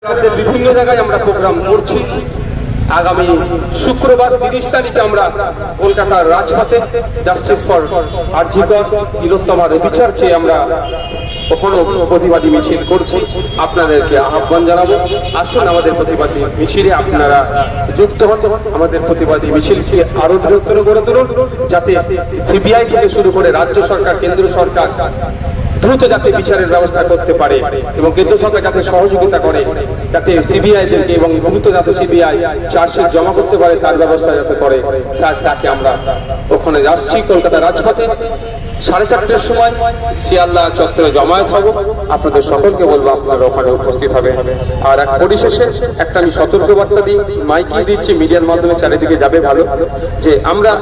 রাজ্যের বিভিন্ন জায়গায় আমরা প্রোগ্রাম করছি। আগামী শুক্রবার 30 তারিখে আমরা কলকাতার রাজপথে জাস্টিস ফর আরজি কর তিলোত্তমার বিচার চেয়ে আমরা কখনো প্রতিবাদী মিছিল করছি। আপনাদেরকে আহ্বান জানাবো, আসুন আমাদের প্রতিবাদী মিছিলে আপনারা যুক্ত হন। আমাদের প্রতিবাদী মিছিলকে আরো বৃহত্তর করে তুলুন, যাতে সিবিআই থেকে শুরু করে রাজ্য সরকার, কেন্দ্র সরকার দ্রুত যাতে বিচারের ব্যবস্থা করতে পারে এবং কেন্দ্র সরকার যাতে সহযোগিতা করে, যাতে সিবিআই দেরকে এবং দ্রুত যাতে সিবিআই চার্জশিট জমা করতে পারে তার ব্যবস্থা যাতে করে, তাকে আমরা ওখানে যাচ্ছি কলকাতা রাজপথে 4:30টার সময় শিয়ালদা চত্বরে জমায়েত হব। আপনাদের সকলকে বলবো আপনারা ওখানে উপস্থিত হবে। আর এক পরিশেষে একটা আমি সতর্কবার্তা দিই, মাইকে দিচ্ছি, মিডিয়ার মাধ্যমে চারিদিকে যাবে ভালো, যে আমরা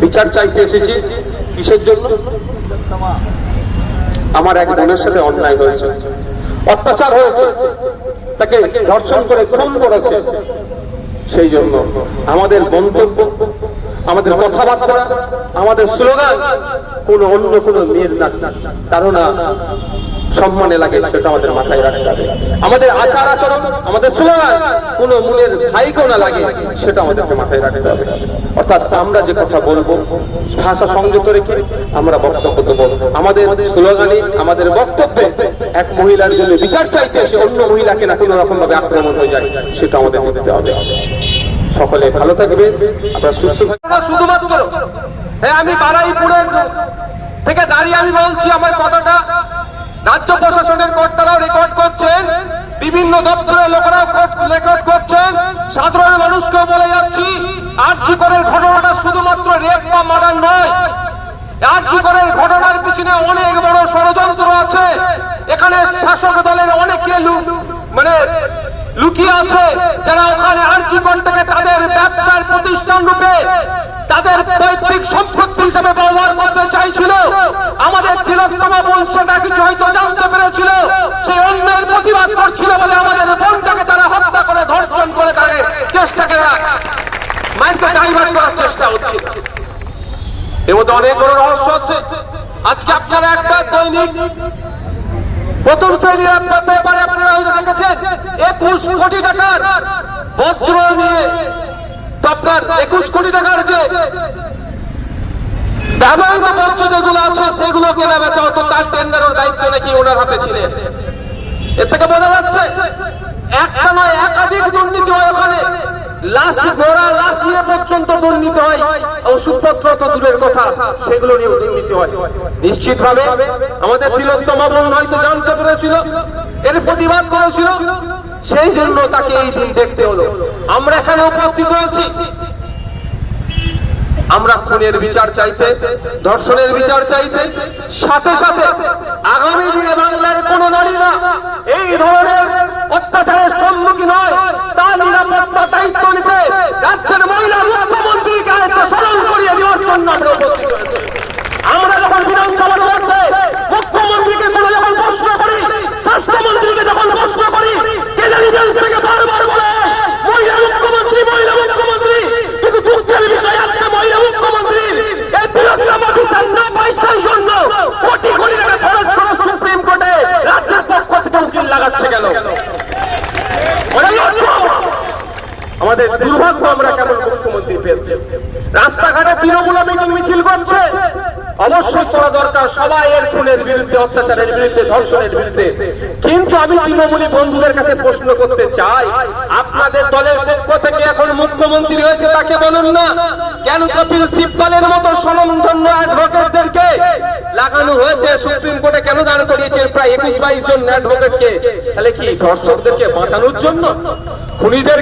বিচার চাইতে এসেছি কিসের জন্য? আমার এক বোনের সাথে অন্যায় হয়েছে, অত্যাচার হয়েছে, তাকে ধর্ষণ করে খুন করেছে। সেই জন্য আমাদের মন্তব্য, আমাদের কথাবার্তা, আমাদের স্লোগান কোন অন্য কোন মেয়ের ধারণা সম্মানে লাগে সেটা আমাদের মাথায় রাখতে হবে। আমাদের আচার আচরণ, আমাদের স্লোগান কোন মনের ভাইকেও না লাগে সেটা আমাদেরকে মাথায় রাখতে হবে। অর্থাৎ আমরা যে কথা বলবো ভাষা সংযত রেখে আমরা বক্তব্য দেবো। আমাদের স্লোগানে, আমাদের বক্তব্যে এক মহিলার জন্য বিচার চাইতে এসে অন্য মহিলাকে না কোন রকম ভাবে আক্রমণ হয়ে যায় সেটা আমাদের বুঝতে হবে। সকলে ভালো থাকবে, আপনারা সুস্থ থাকবেন। শুধুমাত্র আমি বারাইপুরের থেকে দাঁড়িয়ে আমি বলছি আমার কথাটা, রাজ্য প্রশাসনের কর্তারাও রেকর্ড করছেন, বিভিন্ন দপ্তরের লোকেরাও রেকর্ড করছেন, সাধারণ মানুষকেও বলে যাচ্ছি আরজি করের ঘটনাটা শুধুমাত্র রেপ বা মার্ডার নয়। আরজি করের ঘটনার পিছনে অনেক বড় ষড়যন্ত্র আছে। এখানে শাসক দলের অনেকে লুকিয়ে আছে, যারা ওখানে আরজি কর থেকে তাদের ব্যবসার প্রতিষ্ঠান রূপে তাদের পৈতৃক সম্পত্তি হিসেবে ব্যবহার করতে চাইছিল। আমাদের তিলোত্তমা বোন সেটা কিছু হয়তো জানতে পেরেছিল, সেই অন্যের প্রতিবাদ করছিল বলে আমাদের বোনটাকে তারা হত্যা করে ধর্ষণ করে তাদের চেষ্টাকে মাইন্ডকে ডাইভার্ট করার চেষ্টা হচ্ছিল। এর মধ্যে অনেক বড় রহস্য আছে। আজকে আপনারা একটা দৈনিক প্রথম শ্রেণীর একটা পেপারে আপনারা হয়তো দেখেছেন 21 কোটি টাকার বজ্র নিয়ে, আপনার 21 কোটি টাকার যে ব্যবহার বা বজ্র যেগুলো আছে সেগুলো কেনা বেচা হতো, তার টেন্ডারের দায়িত্ব নাকি ওনার হাতে ছিলেন। এর থেকে বোঝা যাচ্ছে একটা নয় একাধিক দুর্নীতি হয় ওখানে। লাশ নিয়ে পর্যন্ত দুর্নীতি হয়, ওষুধপত্র তো দূরের কথা, সেগুলো নিয়েও দুর্নীতি হয়। নিশ্চিত ভাবে আমাদের তিলোত্তমা বোন হয়তো জানতে পেরেছিল, এর প্রতিবাদ করেছিল, সেই জন্য তাকে এই দিন দেখতে হলো। আমরা এখানে উপস্থিত হয়েছি, আমরা খুনের বিচার চাইতে, ধর্ষণের বিচার চাইতে, সাথে সাথে আগামী দিনে বাংলার কোন নারীরা এই ধরনের অত্যাচারের সম্মুখীন হয় তার নিরাপত্তা দায়িত্ব নিতে রাজ্যের মহিলা মুখ্যমন্ত্রীকে একটা স্মরণ করিয়ে দেওয়ার জন্য আমরা উপস্থিত হয়েছি। আমরা যখন বিধানসভার মধ্যে মুখ্যমন্ত্রীকে কোনো যখন প্রশ্ন করি, স্বাস্থ্যমন্ত্রীকে যখন প্রশ্ন করি, কেন্দ্রীয় থেকে বারবার বলে মহিলা মুখ্যমন্ত্রী, মহিলা মুখ্যমন্ত্রী, কিন্তু দুঃখের বিষয় আজকে মহিলা মুখ্যমন্ত্রীর এই তিলোত্তমা বিচার না পয়সার জন্য কোটি কোটি টাকা খরচ করে সুপ্রিম কোর্টে রাজ্যের পক্ষ থেকে উকিল লাগাচ্ছে গেল। আমাদের দুর্ভাগ্য, আমরা কেমন মুখ্যমন্ত্রী পেয়েছি। রাস্তাঘাটে তৃণমূল মিটিং মিছিল করছে, অবশ্যই করা দরকার সবাই এর খুনের বিরুদ্ধে, অত্যাচারের বিরুদ্ধে, ধর্ষণের বিরুদ্ধে। কিন্তু আমি তৃণমূলী বন্ধুদের কাছে প্রশ্ন করতে চাই, আপনাদের দলের পক্ষ থেকে এখন মুখ্যমন্ত্রী হয়েছে তাকে বলুন না কেন কপিল সিব্বলের মতো স্বনামধন্য অ্যাডভোকেটদেরকে লাগানো হয়েছে সুপ্রিম কোর্টে, কেন দাঁড় করিয়েছে প্রায় 21-22 জন অ্যাডভোকেটকে? তাহলে কি ধর্ষকদেরকে বাঁচানোর জন্য, খুনিদের